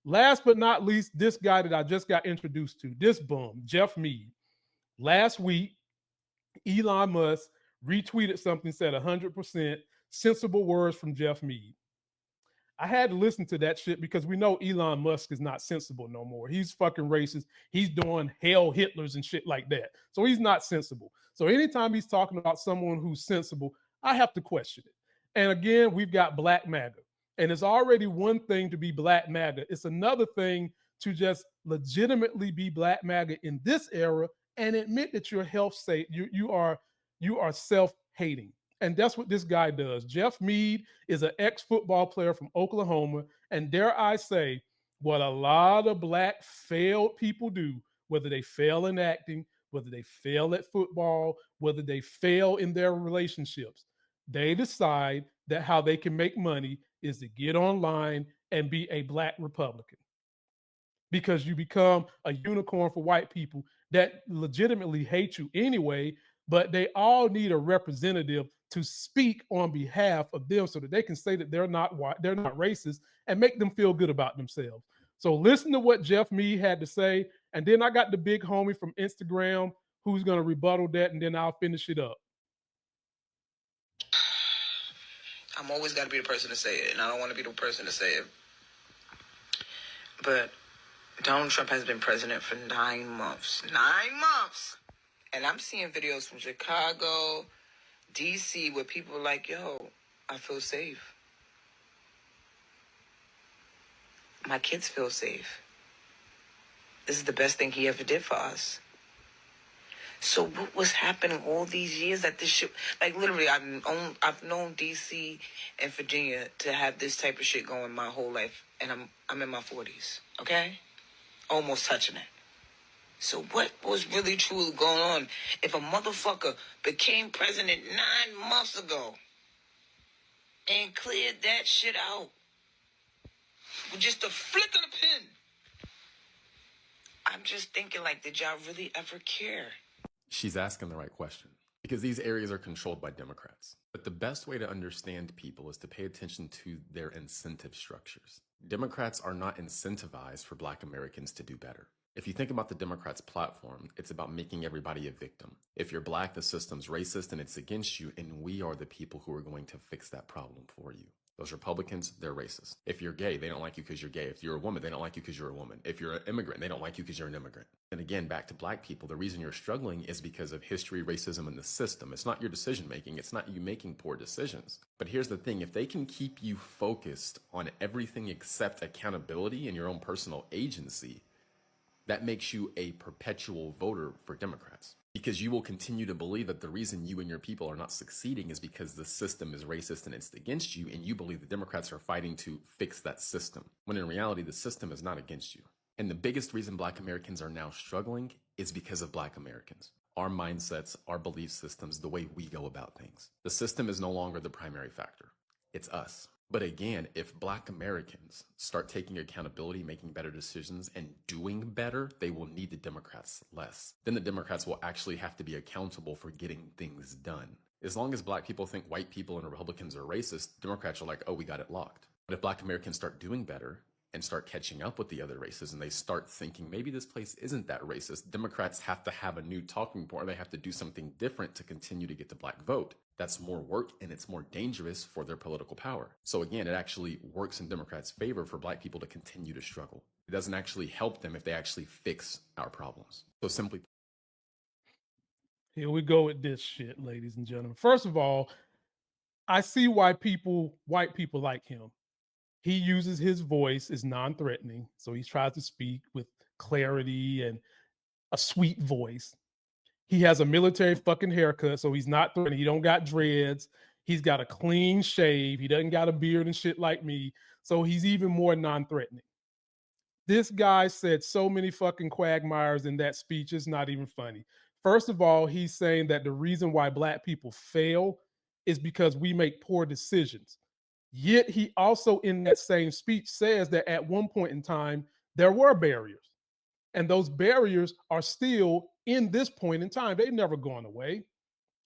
Last but not least, this guy that I just got introduced to, this bum, Jeff Meade. Last week, Elon Musk retweeted something, said 100% sensible words from Jeff Meade. I had to listen to that shit because we know Elon Musk is not sensible no more. He's fucking racist. He's doing hell Hitlers and shit like that. So he's not sensible. So anytime he's talking about someone who's sensible, I have to question it. And again, we've got Black MAGA. And it's already one thing to be Black MAGA. It's another thing to just legitimately be Black MAGA in this era and admit that you're health safe. You are self-hating. And that's what this guy does. Jeff Meade is an ex-football player from Oklahoma. And dare I say, what a lot of Black failed people do, whether they fail in acting, whether they fail at football, whether they fail in their relationships, they decide that how they can make money is to get online and be a Black Republican. Because you become a unicorn for white people that legitimately hate you anyway, but they all need a representative to speak on behalf of them so that they can say that they're not white, they're not racist, and make them feel good about themselves. So listen to what Jeff Meade had to say, and then I got the big homie from Instagram who's going to rebuttal that, and then I'll finish it up. I'm always got to be the person to say it, and I don't want to be the person to say it. But Donald Trump has been president for 9 months. 9 months! And I'm seeing videos from Chicago, D.C., where people are like, yo, I feel safe. My kids feel safe. This is the best thing he ever did for us. So what was happening all these years that this shit, like literally I've known D.C. and Virginia to have this type of shit going my whole life. And I'm in my 40s, okay? Almost touching it. So what was really truly going on? If a motherfucker became president 9 months ago and cleared that shit out with just a flick of the pen, I'm just thinking, like, did y'all really ever care? She's asking the right question because these areas are controlled by Democrats. But the best way to understand people is to pay attention to their incentive structures. Democrats are not incentivized for Black Americans to do better. If you think about the Democrats' platform, it's about making everybody a victim. If you're Black, the system's racist and it's against you, and we are the people who are going to fix that problem for you. Those Republicans, they're racist. If you're gay, they don't like you because you're gay. If you're a woman, they don't like you because you're a woman. If you're an immigrant, they don't like you because you're an immigrant. And again, back to Black people, the reason you're struggling is because of history, racism, and the system. It's not your decision making. It's not you making poor decisions. But here's the thing. If they can keep you focused on everything except accountability and your own personal agency, that makes you a perpetual voter for Democrats. Because you will continue to believe that the reason you and your people are not succeeding is because the system is racist and it's against you, and you believe the Democrats are fighting to fix that system, when in reality, the system is not against you. And the biggest reason Black Americans are now struggling is because of Black Americans. Our mindsets, our belief systems, the way we go about things. The system is no longer the primary factor. It's us. But again, if Black Americans start taking accountability, making better decisions, and doing better, they will need the Democrats less. Then the Democrats will actually have to be accountable for getting things done. As long as Black people think white people and Republicans are racist, Democrats are like, oh, we got it locked. But if Black Americans start doing better and start catching up with the other races, and they start thinking maybe this place isn't that racist, Democrats have to have a new talking point. They have to do something different to continue to get the Black vote. That's more work and it's more dangerous for their political power. So again, it actually works in Democrats' favor for Black people to continue to struggle. It doesn't actually help them if they actually fix our problems. So simply, Here we go with this shit, ladies and gentlemen. First of all, I see why white people like him. He uses his voice as non-threatening, so he tries to speak with clarity and a sweet voice. He has a military fucking haircut, so he's not threatening. He don't got dreads. He's got a clean shave. He doesn't got a beard and shit like me, so he's even more non-threatening. This guy said so many fucking quagmires in that speech, it's not even funny. First of all, he's saying that the reason why Black people fail is because we make poor decisions. Yet he also, in that same speech, says that at one point in time, there were barriers. And those barriers are still in this point in time. They've never gone away.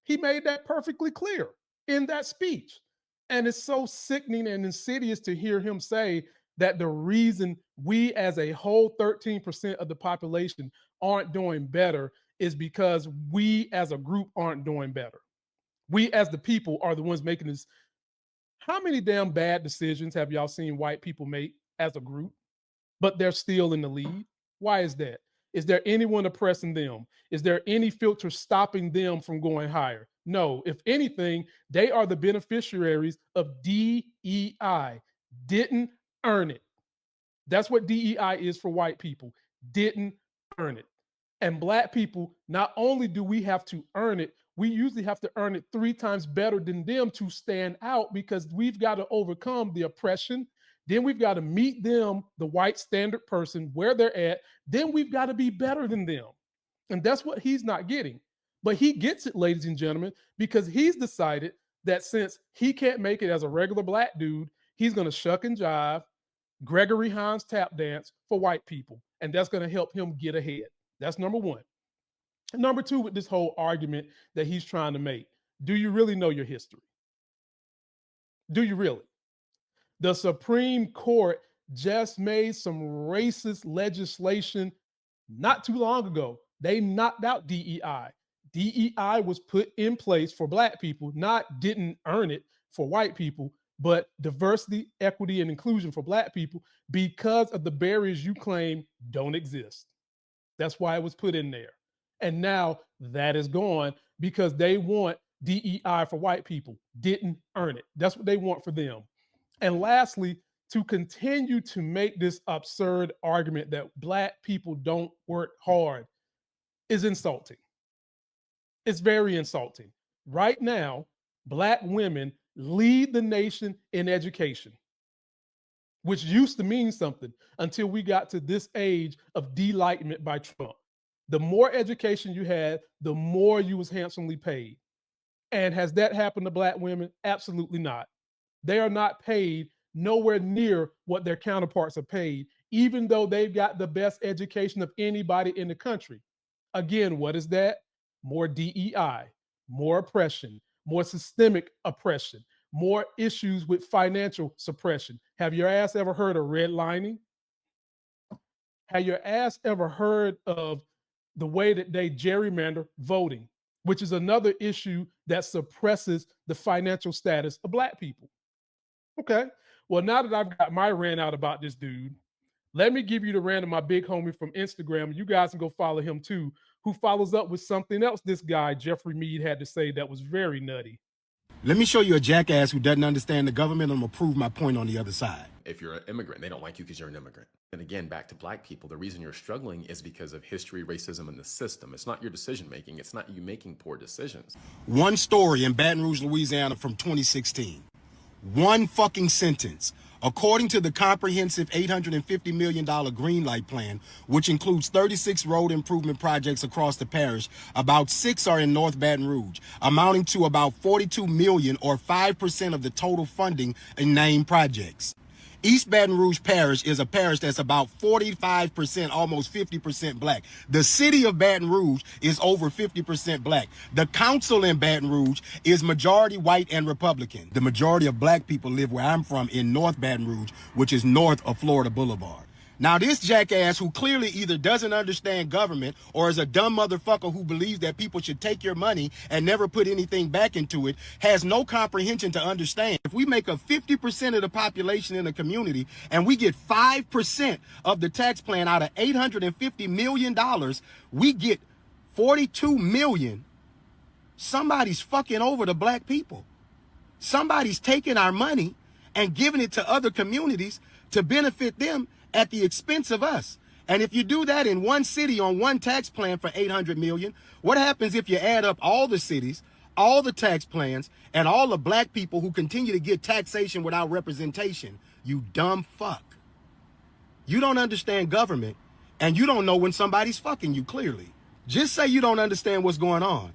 He made that perfectly clear in that speech. And it's so sickening and insidious to hear him say that the reason we as a whole 13% of the population aren't doing better is because we as a group aren't doing better. We as the people are the ones making this. How many damn bad decisions have y'all seen white people make as a group, but they're still in the lead? Why is that? Is there anyone oppressing them? Is there any filter stopping them from going higher? No. If anything, they are the beneficiaries of DEI. Didn't earn it. That's what DEI is for white people. Didn't earn it. And black people, not only do we have to earn it, we usually have to earn it 3 times better than them to stand out, because we've got to overcome the oppression. Then we've got to meet them, the white standard person, where they're at. Then we've got to be better than them. And that's what he's not getting. But he gets it, ladies and gentlemen, because he's decided that since he can't make it as a regular black dude, he's going to shuck and jive, Gregory Hines tap dance for white people. And that's going to help him get ahead. That's number one. Number two, with this whole argument that he's trying to make, do you really know your history? Do you really? The Supreme Court just made some racist legislation not too long ago. They knocked out DEI. DEI was put in place for black people, not didn't earn it for white people, but diversity, equity, and inclusion for black people because of the barriers you claim don't exist. That's why it was put in there. And now that is gone because they want DEI for white people. Didn't earn it. That's what they want for them. And lastly, to continue to make this absurd argument that black people don't work hard is insulting. It's very insulting. Right now, black women lead the nation in education, which used to mean something until we got to this age of delightment by Trump. The more education you had, the more you was handsomely paid. And has that happened to black women? Absolutely not. They are not paid nowhere near what their counterparts are paid, even though they've got the best education of anybody in the country. Again, what is that? More DEI, more oppression, more systemic oppression, more issues with financial suppression. Have your ass ever heard of redlining? Have your ass ever heard of the way that they gerrymander voting, which is another issue that suppresses the financial status of black people? Okay, well, now that I've got my rant out about this dude, let me give you the rant of my big homie from Instagram. You guys can go follow him too, who follows up with something else this guy, Jeffrey Meade, had to say that was very nutty. Let me show you a jackass who doesn't understand the government, and I'm going to prove my point on the other side. If you're an immigrant, they don't like you because you're an immigrant. And again, back to black people, the reason you're struggling is because of history, racism, and the system. It's not your decision making. It's not you making poor decisions. One story in Baton Rouge, Louisiana from 2016. One fucking sentence. According to the comprehensive $850 million Greenlight Plan, which includes 36 road improvement projects across the parish, about 6 are in North Baton Rouge, amounting to about $42 million or 5% of the total funding in named projects. East Baton Rouge Parish is a parish that's about 45%, almost 50% black. The city of Baton Rouge is over 50% black. The council in Baton Rouge is majority white and Republican. The majority of black people live where I'm from in North Baton Rouge, which is north of Florida Boulevard. Now, this jackass who clearly either doesn't understand government or is a dumb motherfucker who believes that people should take your money and never put anything back into it has no comprehension to understand. If we make a 50% of the population in a community and we get 5% of the tax plan out of $850 million, we get $42 million. Somebody's fucking over the black people. Somebody's taking our money and giving it to other communities to benefit them at the expense of us. And if you do that in one city on one tax plan for $800 million, what happens if you add up all the cities, all the tax plans, and all the black people who continue to get taxation without representation? You dumb fuck. You don't understand government, and you don't know when somebody's fucking you, clearly. Just say you don't understand what's going on.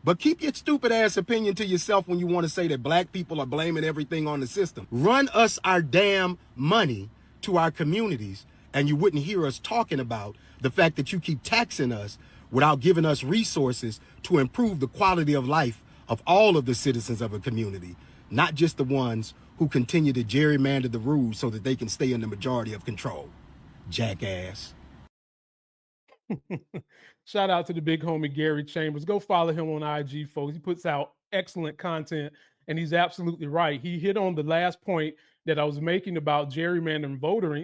But keep your stupid ass opinion to yourself when you want to say that black people are blaming everything on the system. Run us our damn money to our communities, and you wouldn't hear us talking about the fact that you keep taxing us without giving us resources to improve the quality of life of all of the citizens of a community, not just the ones who continue to gerrymander the rules so that they can stay in the majority of control. Jackass. Shout out to the big homie Gary Chambers. Go follow him on IG, folks. He puts out excellent content, and he's absolutely right. He hit on the last point that I was making about gerrymandering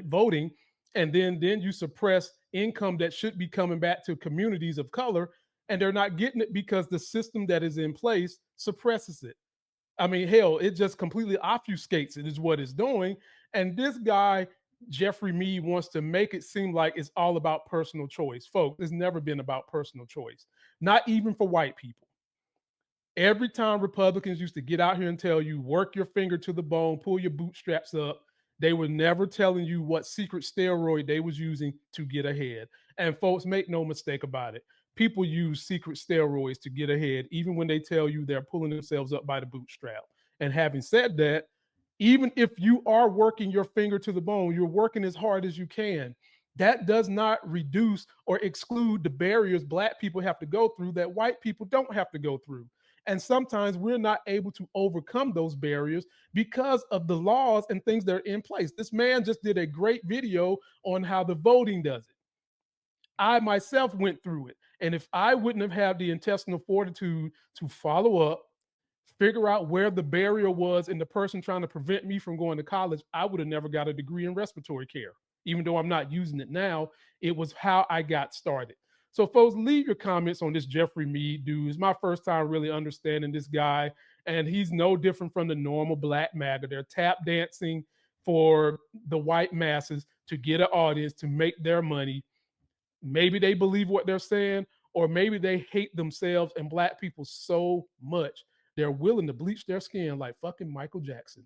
voting, and then you suppress income that should be coming back to communities of color, and they're not getting it because the system that is in place suppresses it. I mean, hell, it just completely obfuscates it, is what it's doing. And this guy, Jeffrey Meade, wants to make it seem like it's all about personal choice. Folks, it's never been about personal choice, not even for white people. Every time Republicans used to get out here and tell you, work your finger to the bone, pull your bootstraps up, they were never telling you what secret steroid they was using to get ahead. And folks, make no mistake about it. People use secret steroids to get ahead, even when they tell you they're pulling themselves up by the bootstrap. And having said that, even if you are working your finger to the bone, you're working as hard as you can. That does not reduce or exclude the barriers Black people have to go through that white people don't have to go through. And sometimes we're not able to overcome those barriers because of the laws and things that are in place. This man just did a great video on how the voting does it. I myself went through it. And if I wouldn't have had the intestinal fortitude to follow up, figure out where the barrier was in the person trying to prevent me from going to college, I would have never got a degree in respiratory care. Even though I'm not using it now, it was how I got started. So, folks, leave your comments on this Jeffrey Meade dude. It's my first time really understanding this guy, and he's no different from the normal Black MAGA. They're tap dancing for the white masses to get an audience, to make their money. Maybe they believe what they're saying, or maybe they hate themselves and Black people so much they're willing to bleach their skin like fucking Michael Jackson.